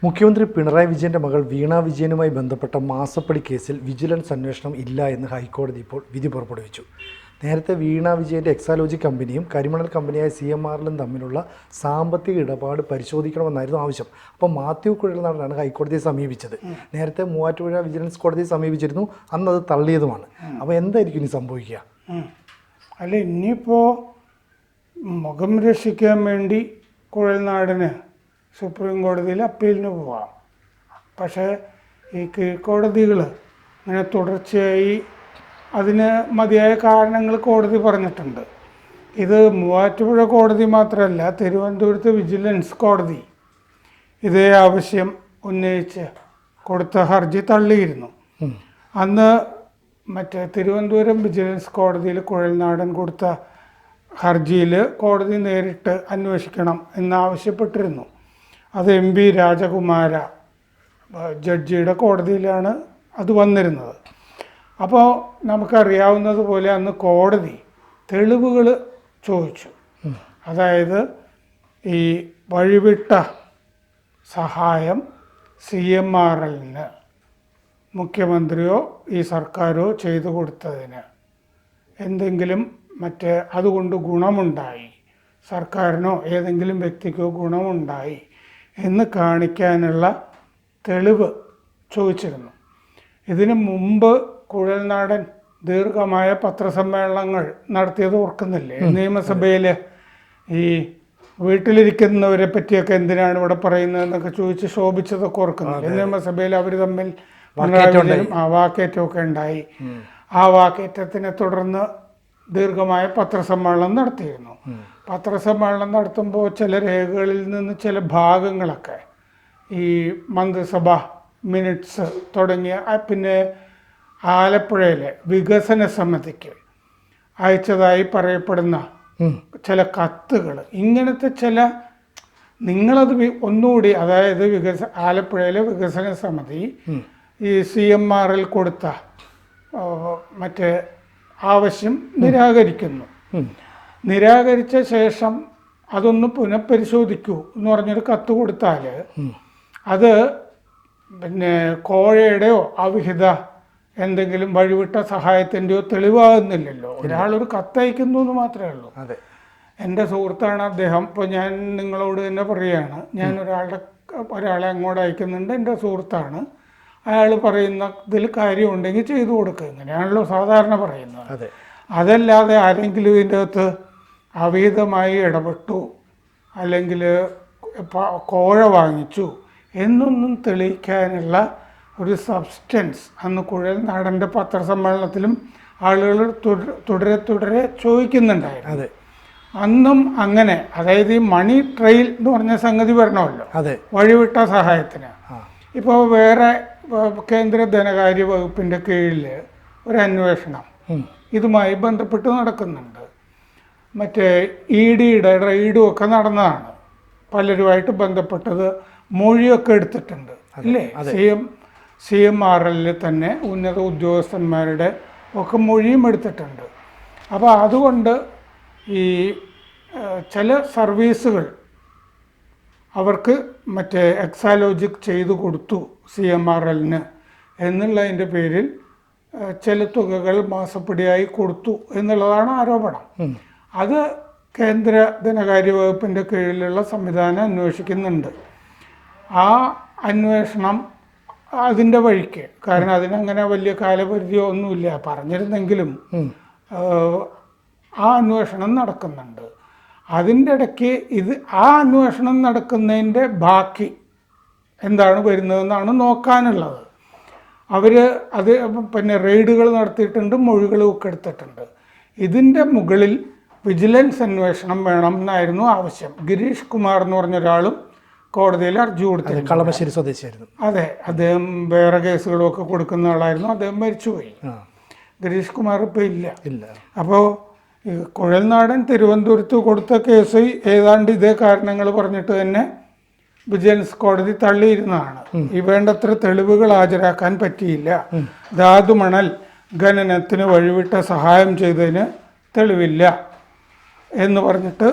മുഖ്യമന്ത്രി പിണറായി വിജയൻ്റെ മകൾ വീണ വിജയനുമായി ബന്ധപ്പെട്ട മാസപ്പടി കേസിൽ വിജിലൻസ് അന്വേഷണം ഇല്ല എന്ന് ഹൈക്കോടതി ഇപ്പോൾ വിധി പുറപ്പെടുവിച്ചു. നേരത്തെ വീണ വിജയൻ്റെ എക്സാലോജി കമ്പനിയും കരിമണൽ കമ്പനിയായ CMRലും തമ്മിലുള്ള സാമ്പത്തിക ഇടപാട് പരിശോധിക്കണമെന്നായിരുന്നു ആവശ്യം. അപ്പോൾ മാത്യു കുഴൽനാടനാണ് ഹൈക്കോടതിയെ സമീപിച്ചത്. നേരത്തെ മൂവാറ്റുപുഴ വിജിലൻസ് കോടതിയെ സമീപിച്ചിരുന്നു, അന്ന് അത് തള്ളിയതുമാണ്. അപ്പോൾ എന്തായിരിക്കും ഇനി സംഭവിക്കുക? അല്ല, ഇനിയിപ്പോൾ മുഖം രക്ഷിക്കാൻ വേണ്ടി കുഴൽനാടന് സുപ്രീം കോടതിയിൽ അപ്പീലിന് പോവാം. പക്ഷേ ഈ കീഴ്ക്കോടതികൾ ഇങ്ങനെ തുടർച്ചയായി അതിന് മതിയായ കാരണങ്ങൾ കോടതി പറഞ്ഞിട്ടുണ്ട്. ഇത് മൂവാറ്റുപുഴ കോടതി മാത്രമല്ല, തിരുവനന്തപുരത്ത് വിജിലൻസ് കോടതി ഇതേ ആവശ്യം ഉന്നയിച്ച് കൊടുത്ത ഹർജി തള്ളിയിരുന്നു. അന്ന് തിരുവനന്തപുരം വിജിലൻസ് കോടതിയിൽ കുഴൽനാടൻ കൊടുത്ത ഹർജിയിൽ കോടതി നേരിട്ട് അന്വേഷിക്കണം എന്നാവശ്യപ്പെട്ടിരുന്നു. അത് MP രാജകുമാര ജഡ്ജിയുടെ കോടതിയിലാണ് അത് വന്നിരുന്നത്. അപ്പോൾ നമുക്കറിയാവുന്നതുപോലെ അന്ന് കോടതി തെളിവുകൾ ചോദിച്ചു. അതായത് ഈ വഴിവിട്ട സഹായം CMRLന് മുഖ്യമന്ത്രിയോ ഈ സർക്കാരോ ചെയ്തു കൊടുത്തതിന് എന്തെങ്കിലും അതുകൊണ്ട് ഗുണമുണ്ടായി, സർക്കാരിനോ ഏതെങ്കിലും വ്യക്തിക്കോ ഗുണമുണ്ടായി എന്ന് കാണിക്കാനുള്ള തെളിവ് ചോദിച്ചിരുന്നു. ഇതിനു മുമ്പ് കുഴൽനാടൻ ദീർഘമായ പത്രസമ്മേളനങ്ങൾ നടത്തിയത് ഓർക്കുന്നില്ലേ? നിയമസഭയിൽ ഈ വീട്ടിലിരിക്കുന്നവരെ പറ്റിയൊക്കെ എന്തിനാണ് ഇവിടെ പറയുന്നതെന്നൊക്കെ ചോദിച്ച് ശോഭിച്ചതൊക്കെ ഓർക്കുന്നില്ലേ? നിയമസഭയിൽ അവർ തമ്മിൽ വാക്കേറ്റമൊക്കെ ഉണ്ടായി. ആ വാക്കേറ്റത്തിനെ തുടർന്ന് ദീർഘമായ പത്രസമ്മേളനം നടത്തിയിരുന്നു. പത്രസമ്മേളനം നടത്തുമ്പോൾ ചില രേഖകളിൽ നിന്ന് ചില ഭാഗങ്ങളൊക്കെ ഈ മന്ത്രിസഭ മിനിറ്റ്സ് തുടങ്ങിയ പിന്നെ ആലപ്പുഴയിലെ വികസന സമിതിക്ക് അയച്ചതായി പറയപ്പെടുന്ന ചില കത്തുകൾ, ഇങ്ങനത്തെ നിങ്ങളത് ഒന്നുകൂടി, അതായത് ആലപ്പുഴയിലെ വികസന സമിതി ഈ CMRL കൊടുത്ത ആവശ്യം നിരാകരിക്കുന്നു. നിരാകരിച്ച ശേഷം അതൊന്ന് പുനഃപരിശോധിക്കൂ എന്ന് പറഞ്ഞൊരു കത്ത് കൊടുത്താൽ അത് കോഴയുടെയോ അവിഹിത എന്തെങ്കിലും വഴിവിട്ട സഹായത്തിൻ്റെയോ തെളിവാകുന്നില്ലല്ലോ. ഒരാളൊരു കത്തയക്കുന്നു എന്ന് മാത്രമേ ഉള്ളൂ. എൻ്റെ സുഹൃത്താണ് അദ്ദേഹം. ഇപ്പോൾ ഞാൻ നിങ്ങളോട് തന്നെ പറയുകയാണ്, ഞാൻ ഒരാളെ അങ്ങോട്ട് അയക്കുന്നുണ്ട്, എൻ്റെ സുഹൃത്താണ്, അയാൾ പറയുന്നതിൽ കാര്യമുണ്ടെങ്കിൽ ചെയ്തു കൊടുക്കുക, ഇങ്ങനെയാണല്ലോ സാധാരണ പറയുന്നത്. അതല്ലാതെ ആരെങ്കിലും ഇതിൻ്റെ അകത്ത് അവിഹിതമായി ഇടപെട്ടു അല്ലെങ്കിൽ കോഴ വാങ്ങിച്ചു എന്നൊന്നും തെളിയിക്കാനുള്ള ഒരു സബ്സ്റ്റൻസ് അന്ന് കുഴൽനാടൻ്റെ പത്രസമ്മേളനത്തിലും ആളുകൾ തുടരെ ചോദിക്കുന്നുണ്ടായിരുന്നു. അന്നും അങ്ങനെ, അതായത് ഈ മണി ട്രെയിൽ എന്ന് പറഞ്ഞ സംഗതി വരണമല്ലോ വഴിവിട്ട സഹായത്തിന്. ഇപ്പോൾ വേറെ കേന്ദ്ര ധനകാര്യ വകുപ്പിൻ്റെ കീഴിൽ ഒരു അന്വേഷണം ഇതുമായി ബന്ധപ്പെട്ട് നടക്കുന്നുണ്ട്. EDയുടെ റെയ്ഡും ഒക്കെ നടന്നതാണ്. പലരുമായിട്ട് ബന്ധപ്പെട്ടത് മൊഴിയൊക്കെ എടുത്തിട്ടുണ്ട് അല്ലേ? CMRL തന്നെ ഉന്നത ഉദ്യോഗസ്ഥന്മാരുടെ ഒക്കെ മൊഴിയും എടുത്തിട്ടുണ്ട്. അപ്പോൾ അതുകൊണ്ട് ഈ ചില സർവീസുകൾ അവർക്ക് എക്സാലോജിക് ചെയ്തു കൊടുത്തു CMRLന് എന്നുള്ളതിൻ്റെ പേരിൽ ചില തുകകൾ മാസപ്പടിയായി കൊടുത്തു എന്നുള്ളതാണ് ആരോപണം. അത് കേന്ദ്ര ധനകാര്യ വകുപ്പിൻ്റെ കീഴിലുള്ള സംവിധാനം അന്വേഷിക്കുന്നുണ്ട്. ആ അന്വേഷണം അതിൻ്റെ വഴിക്ക്, കാരണം അതിനങ്ങനെ വലിയ കാലപരിധിയോ ഒന്നുമില്ല, പറഞ്ഞിരുന്നെങ്കിലും ആ അന്വേഷണം നടക്കുന്നുണ്ട്. അതിൻ്റെ ഇടയ്ക്ക് ആ അന്വേഷണം നടക്കുന്നതിൻ്റെ ബാക്കി എന്താണ് വരുന്നതെന്നാണ് നോക്കാനുള്ളത്. അവർ റെയ്ഡുകൾ നടത്തിയിട്ടുണ്ട്, മൊഴികളും ഒക്കെ എടുത്തിട്ടുണ്ട്. ഇതിൻ്റെ മുകളിൽ വിജിലൻസ് അന്വേഷണം വേണം എന്നായിരുന്നു ആവശ്യം. ഗിരീഷ് കുമാർ എന്ന് പറഞ്ഞൊരാളും കോടതിയിൽ ഹർജി കൊടുത്തിരുന്നു. കളമശ്ശേരി സ്വദേശിയായിരുന്നു. അതെ, അദ്ദേഹം വേറെ കേസുകളൊക്കെ കൊടുക്കുന്ന ആളായിരുന്നു. അദ്ദേഹം മരിച്ചുപോയി. ഗിരീഷ് കുമാർ ഇപ്പോൾ ഇല്ല. അപ്പോൾ കുഴൽനാടൻ തിരുവനന്തപുരത്ത് കൊടുത്ത കേസ് ഏതാണ്ട് ഇതേ കാരണങ്ങൾ പറഞ്ഞിട്ട് തന്നെ വിജിലൻസ് കോടതി തള്ളിയിരുന്നതാണ്. ഈ വേണ്ടത്ര തെളിവുകൾ ഹാജരാക്കാൻ പറ്റിയില്ല, ധാതുമണൽ ഖനനത്തിന് വഴിവിട്ട സഹായം ചെയ്തതിന് തെളിവില്ല എന്ന് പറഞ്ഞിട്ട്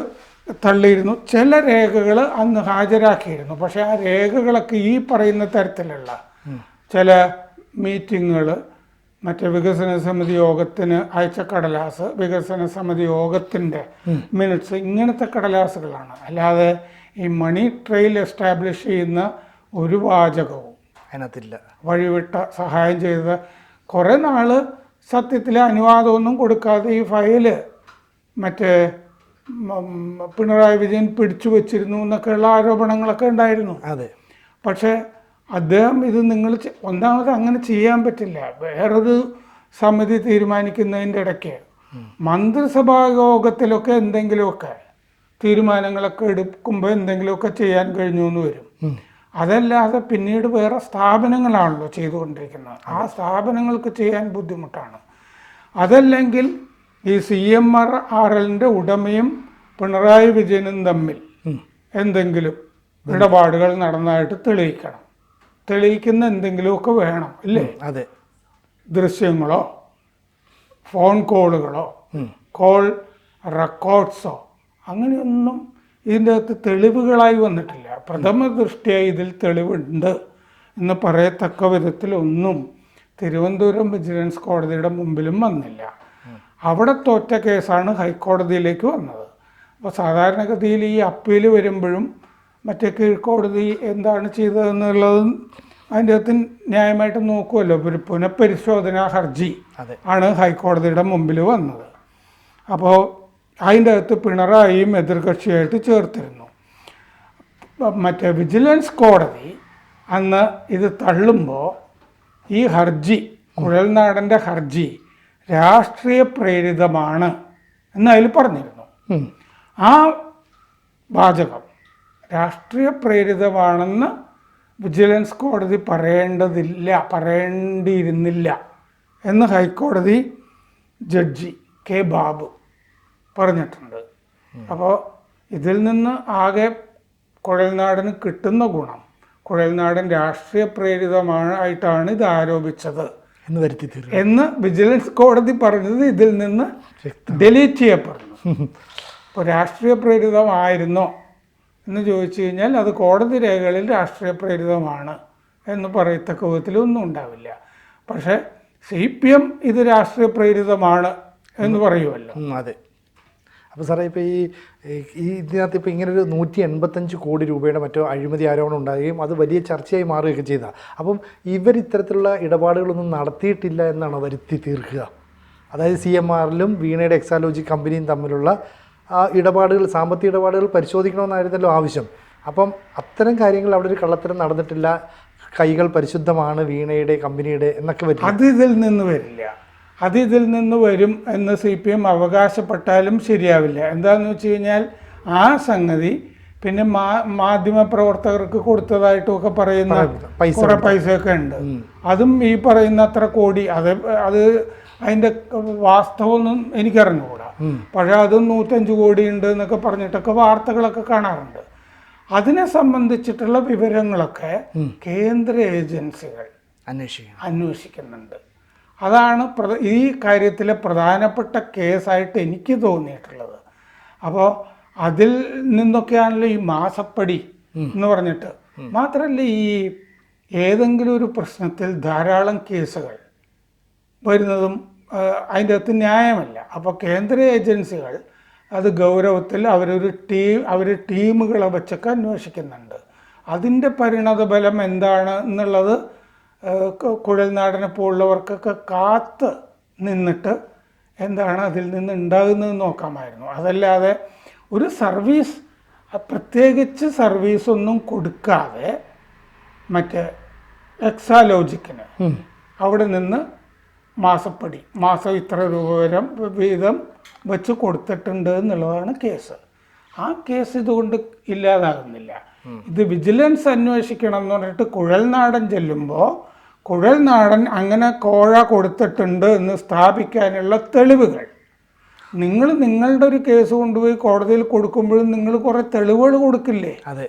തള്ളിയിരുന്നു. ചില രേഖകൾ അന്ന് ഹാജരാക്കിയിരുന്നു. പക്ഷേ ആ രേഖകളൊക്കെ ഈ പറയുന്ന തരത്തിലുള്ള ചില മീറ്റിങ്ങുകൾ, മറ്റേ വികസന സമിതി യോഗത്തിന് അയച്ച കടലാസ്, വികസന സമിതി യോഗത്തിൻ്റെ മിനിറ്റ്സ്, ഇങ്ങനത്തെ കടലാസുകളാണ്. അല്ലാതെ ഈ മണി ട്രെയിൽ എസ്റ്റാബ്ലിഷ് ചെയ്യുന്ന ഒരു വാചകവും അതിനകത്തില്ല. വഴിവിട്ട സഹായം ചെയ്ത കുറേ നാൾ സത്യത്തിൽ അനുവാദമൊന്നും കൊടുക്കാതെ ഈ ഫയല് മറ്റേ പിണറായി വിജയൻ പിടിച്ചു വച്ചിരുന്നു എന്നൊക്കെയുള്ള ആരോപണങ്ങളൊക്കെ ഉണ്ടായിരുന്നു. അതെ. പക്ഷേ അദ്ദേഹം ഇത് നിങ്ങൾ ഒന്നാമത് അങ്ങനെ ചെയ്യാൻ പറ്റില്ല. വേറൊരു സമിതി തീരുമാനിക്കുന്നതിൻ്റെ ഇടയ്ക്ക് മന്ത്രിസഭാ യോഗത്തിലൊക്കെ എന്തെങ്കിലുമൊക്കെ തീരുമാനങ്ങളൊക്കെ എടുക്കുമ്പോൾ എന്തെങ്കിലുമൊക്കെ ചെയ്യാൻ കഴിഞ്ഞു എന്ന് വരും. അതല്ലാതെ പിന്നീട് വേറെ സ്ഥാപനങ്ങളാണല്ലോ ചെയ്തുകൊണ്ടിരിക്കുന്നത്. ആ സ്ഥാപനങ്ങൾക്ക് ചെയ്യാൻ ബുദ്ധിമുട്ടാണ്. അതല്ലെങ്കിൽ ഈ CMRRL ഉടമയും പിണറായി വിജയനും തമ്മിൽ എന്തെങ്കിലും ഇടപാടുകൾ നടന്നതായിട്ട് തെളിയിക്കണം. തെളിയിക്കുന്ന എന്തെങ്കിലുമൊക്കെ വേണം, ഇല്ലേ? അതെ. ദൃശ്യങ്ങളോ ഫോൺ കോളുകളോ കോൾ റെക്കോർഡ്സോ അങ്ങനെയൊന്നും ഇതിൻ്റെ അകത്ത് തെളിവുകളായി വന്നിട്ടില്ല. പ്രഥമ ദൃഷ്ടിയ ഇതിൽ തെളിവുണ്ട് എന്ന് പറയത്തക്ക വിധത്തിലൊന്നും തിരുവനന്തപുരം വിജിലൻസ് കോടതിയുടെ മുമ്പിലും വന്നില്ല. അവിടെ തോറ്റ കേസാണ് ഹൈക്കോടതിയിലേക്ക് വന്നത്. അപ്പോൾ സാധാരണഗതിയിൽ ഈ അപ്പീൽ വരുമ്പോഴും മറ്റേ കീഴ്ക്കോടതി എന്താണ് ചെയ്തതെന്നുള്ളതും അതിൻ്റെ അകത്ത് ന്യായമായിട്ട് നോക്കുമല്ലോ. ഒരു പുനഃപരിശോധനാ ഹർജി ആണ് ഹൈക്കോടതിയുടെ മുമ്പിൽ വന്നത്. അപ്പോൾ അതിൻ്റെ അകത്ത് പിണറായിയും എതിർകക്ഷിയായിട്ട് ചേർത്തിരുന്നു. മറ്റേ വിജിലൻസ് കോടതി അന്ന് ഇത് തള്ളുമ്പോൾ ഈ ഹർജി, കുഴൽനാടൻ്റെ ഹർജി രാഷ്ട്രീയ പ്രേരിതമാണ് എന്നതിൽ പറഞ്ഞിരുന്നു. ആ വാചകം രാഷ്ട്രീയ പ്രേരിതമാണെന്ന് വിജിലൻസ് കോടതി പറയേണ്ടിയിരുന്നില്ല എന്ന് ഹൈക്കോടതി ജഡ്ജി K. ബാബു പറഞ്ഞിട്ടുണ്ട്. അപ്പോൾ ഇതിൽ നിന്ന് ആകെ കുഴൽനാടന് കിട്ടുന്ന ഗുണം, കുഴൽനാടൻ രാഷ്ട്രീയ പ്രേരിതമായിട്ടാണ് ഇത് ആരോപിച്ചത് എന്ന് വിജിലൻസ് കോടതി പറഞ്ഞത് ഇതിൽ നിന്ന് ഡിലീറ്റ് ചെയ്യപ്പെടുന്നു. ഇപ്പോൾ രാഷ്ട്രീയ പ്രേരിതമായിരുന്നോ എന്ന് ചോദിച്ചു കഴിഞ്ഞാൽ അത് കോടതി രേഖകളിൽ രാഷ്ട്രീയ പ്രേരിതമാണ് എന്ന് പറയത്തക്ക വിധത്തിലൊന്നും ഉണ്ടാവില്ല. പക്ഷേ CPM ഇത് രാഷ്ട്രീയ പ്രേരിതമാണ് എന്ന് പറയുമല്ലോ. അതെ. അപ്പോൾ സാറേ, ഇപ്പോൾ ഇതിനകത്ത് ഇപ്പോൾ ഇങ്ങനൊരു 185 കോടി രൂപയുടെ മറ്റോ അഴിമതി ആരോപണം ഉണ്ടാകുകയും അത് വലിയ ചർച്ചയായി മാറുകയൊക്കെ ചെയ്താൽ, അപ്പം ഇവർ ഇത്തരത്തിലുള്ള ഇടപാടുകളൊന്നും നടത്തിയിട്ടില്ല എന്നാണ് വരുത്തി തീർക്കുക. അതായത് CMRലും വീണയുടെ എക്സാലോജി കമ്പനിയും തമ്മിലുള്ള ഇടപാടുകൾ, സാമ്പത്തിക ഇടപാടുകൾ പരിശോധിക്കണമെന്നായിരുന്നല്ലോ ആവശ്യം. അപ്പം അത്തരം കാര്യങ്ങൾ അവിടെ ഒരു കള്ളത്തരം നടന്നിട്ടില്ല, കൈകൾ പരിശുദ്ധമാണ് വീണയുടെ കമ്പനിയുടെ എന്നൊക്കെ വരും. അത് ഇതിൽ നിന്ന് വരില്ല. അത് ഇതിൽ നിന്ന് വരും എന്ന് CPM അവകാശപ്പെട്ടാലും ശരിയാവില്ല. എന്താണെന്ന് വെച്ച് കഴിഞ്ഞാൽ ആ സംഗതി പിന്നെ മാധ്യമപ്രവർത്തകർക്ക് കൊടുത്തതായിട്ടുമൊക്കെ പറയുന്ന കുറേ പൈസയൊക്കെ ഉണ്ട്. അതും ഈ പറയുന്ന അത്ര കോടി, അത് അതിൻ്റെ വാസ്തവമൊന്നും എനിക്കറിഞ്ഞുകൂടാ. പക്ഷേ അതും 105 കോടി ഉണ്ട് എന്നൊക്കെ പറഞ്ഞിട്ടൊക്കെ വാർത്തകളൊക്കെ കാണാറുണ്ട്. അതിനെ സംബന്ധിച്ചിട്ടുള്ള വിവരങ്ങളൊക്കെ കേന്ദ്ര ഏജൻസികൾ അന്വേഷിക്കുന്നുണ്ട്. അതാണ് ഈ കാര്യത്തിലെ പ്രധാനപ്പെട്ട കേസായിട്ട് എനിക്ക് തോന്നിയിട്ടുള്ളത്. അപ്പോൾ അതിൽ നിന്നൊക്കെയാണല്ലോ ഈ മാസപ്പടി എന്ന് പറഞ്ഞിട്ട്. മാത്രമല്ല, ഈ ഏതെങ്കിലും ഒരു പ്രശ്നത്തിൽ ധാരാളം കേസുകൾ വരുന്നതും അതിൻ്റെ അകത്ത് ന്യായമല്ല. അപ്പോൾ കേന്ദ്ര ഏജൻസികൾ അത് ഗൗരവത്തിൽ അവർ ടീമുകളെ വെച്ചൊക്കെ അന്വേഷിക്കുന്നുണ്ട്. അതിൻ്റെ പരിണതഫലം എന്താണ് എന്നുള്ളത് കുഴൽനാടനെ പോലുള്ളവർക്കൊക്കെ കാത്ത് നിന്നിട്ട് എന്താണ് അതിൽ നിന്ന് ഉണ്ടാകുന്നത് നോക്കാമായിരുന്നു. അതല്ലാതെ ഒരു സർവീസ്, പ്രത്യേകിച്ച് സർവീസൊന്നും കൊടുക്കാതെ മറ്റേ എക്സാലോജിക്കിന് അവിടെ നിന്ന് മാസം ഇത്ര രൂപ വീതം വെച്ച് കൊടുത്തിട്ടുണ്ട് എന്നുള്ളതാണ് കേസ്. ആ കേസ് ഇതുകൊണ്ട് ഇല്ലാതാകുന്നില്ല. ഇത് വിജിലൻസ് അന്വേഷിക്കണം എന്ന് പറഞ്ഞിട്ട് കുഴൽനാടൻ ചെല്ലുമ്പോൾ കുഴൽനാടൻ അങ്ങനെ കോഴ കൊടുത്തിട്ടുണ്ട് എന്ന് സ്ഥാപിക്കാനുള്ള തെളിവുകൾ നിങ്ങളുടെ ഒരു കേസ് കൊണ്ടുപോയി കോടതിയിൽ കൊടുക്കുമ്പോഴും നിങ്ങൾ കുറേ തെളിവുകൾ കൊടുക്കില്ലേ? അതെ.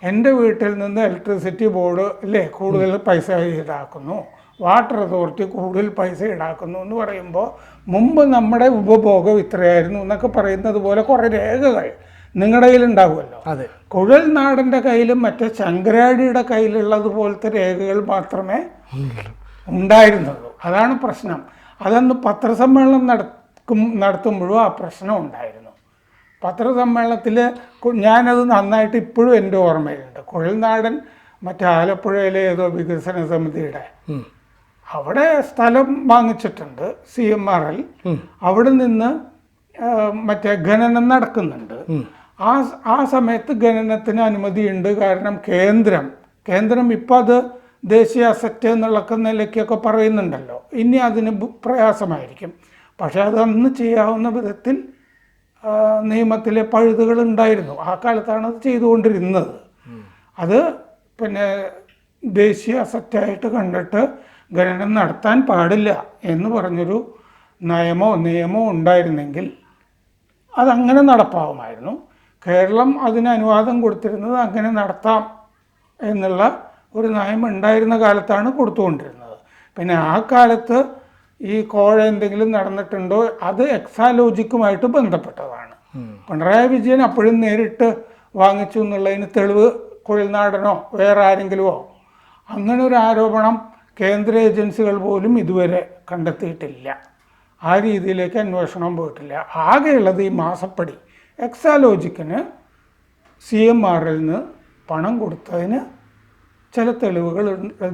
എൻ്റെ വീട്ടിൽ നിന്ന് ഇലക്ട്രിസിറ്റി ബോർഡ് അല്ലേ കൂടുതൽ പൈസ ഈടാക്കുന്നു, വാട്ടർ അതോറിറ്റി കൂടുതൽ പൈസ ഈടാക്കുന്നു എന്ന് പറയുമ്പോൾ മുമ്പ് നമ്മുടെ ഉപഭോഗം ഇത്രയായിരുന്നു എന്നൊക്കെ പറയുന്നത് പോലെ കുറേ രേഖകൾ നിങ്ങളുടെ കയ്യിലുണ്ടാവുമല്ലോ. അതെ. കുഴൽനാടൻ്റെ കയ്യിലും മറ്റേ ശങ്കരാടിയുടെ കയ്യിലുള്ളതുപോലത്തെ രേഖകൾ മാത്രമേ ഉണ്ടായിരുന്നുള്ളൂ. അതാണ് പ്രശ്നം. അതന്ന് പത്രസമ്മേളനം നടത്തുമ്പോഴും ആ പ്രശ്നം ഉണ്ടായിരുന്നു. പത്രസമ്മേളനത്തിൽ ഞാനത് നന്നായിട്ട് ഇപ്പോഴും എൻ്റെ ഓർമ്മയിലുണ്ട്. കുഴൽനാടൻ മറ്റേ ആലപ്പുഴയിലെ ഏതോ വികസന സമിതിയുടെ അവിടെ സ്ഥലം വാങ്ങിച്ചിട്ടുണ്ട് CMRL. അവിടെ നിന്ന് മറ്റേ ഖനനം നടക്കുന്നുണ്ട്. ആ സമയത്ത് ഖനനത്തിന് അനുമതിയുണ്ട്. കാരണം കേന്ദ്രം ഇപ്പം അത് ദേശീയ അസറ്റ് എന്നുള്ള നിലയ്ക്കൊക്കെ പറയുന്നുണ്ടല്ലോ. ഇനി അതിന് പ്രയാസമായിരിക്കും. പക്ഷെ അത് അന്ന് ചെയ്യാവുന്ന വിധത്തിൽ നിയമത്തിലെ പഴുതുകൾ ഉണ്ടായിരുന്നു. ആ കാലത്താണ് അത് ചെയ്തുകൊണ്ടിരുന്നത്. അത് പിന്നെ ദേശീയ അസറ്റായിട്ട് കണ്ടിട്ട് ഖനനം നടത്താൻ പാടില്ല എന്ന് പറഞ്ഞൊരു നിയമോ ഉണ്ടായിരുന്നെങ്കിൽ അതങ്ങനെ നടപ്പാവുമായിരുന്നു. കേരളം അതിന് അനുവാദം കൊടുത്തിരുന്നത് അങ്ങനെ നടത്താം എന്നുള്ള ഒരു നയം ഉണ്ടായിരുന്ന കാലത്താണ് കൊടുത്തുകൊണ്ടിരുന്നത്. പിന്നെ ആ കാലത്ത് ഈ കോഴ എന്തെങ്കിലും നടന്നിട്ടുണ്ടോ അത് എക്സാലോജിക്കുമായിട്ട് ബന്ധപ്പെട്ടതാണ്. പിണറായി വിജയൻ അപ്പോഴും നേരിട്ട് വാങ്ങിച്ചു എന്നുള്ളതിന് തെളിവ് കുഴൽനാടനോ വേറെ ആരെങ്കിലുമോ അങ്ങനെ ഒരു ആരോപണം കേന്ദ്ര ഏജൻസികൾ പോലും ഇതുവരെ കണ്ടെത്തിയിട്ടില്ല. ആ രീതിയിലേക്ക് അന്വേഷണം പോയിട്ടില്ല. ആകെയുള്ളത് ഈ മാസപ്പടി എക്സാലോജിക്കിന് CMRL പണം കൊടുത്തതിന് ചില തെളിവുകൾ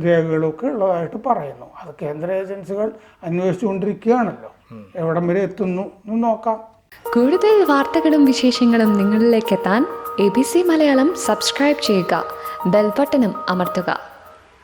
രേഖകളൊക്കെ ഉള്ളതായിട്ട് പറയുന്നു. അത് കേന്ദ്ര ഏജൻസികൾ അന്വേഷിച്ചുകൊണ്ടിരിക്കുകയാണല്ലോ. എവിടം വരെ എത്തുന്നു എന്ന് നോക്കാം. കൂടുതൽ വാർത്തകളും വിശേഷങ്ങളും നിങ്ങളിലേക്ക് എത്താൻ ABC മലയാളം സബ്സ്ക്രൈബ് ചെയ്യുക, ബെൽ ബട്ടണും അമർത്തുക.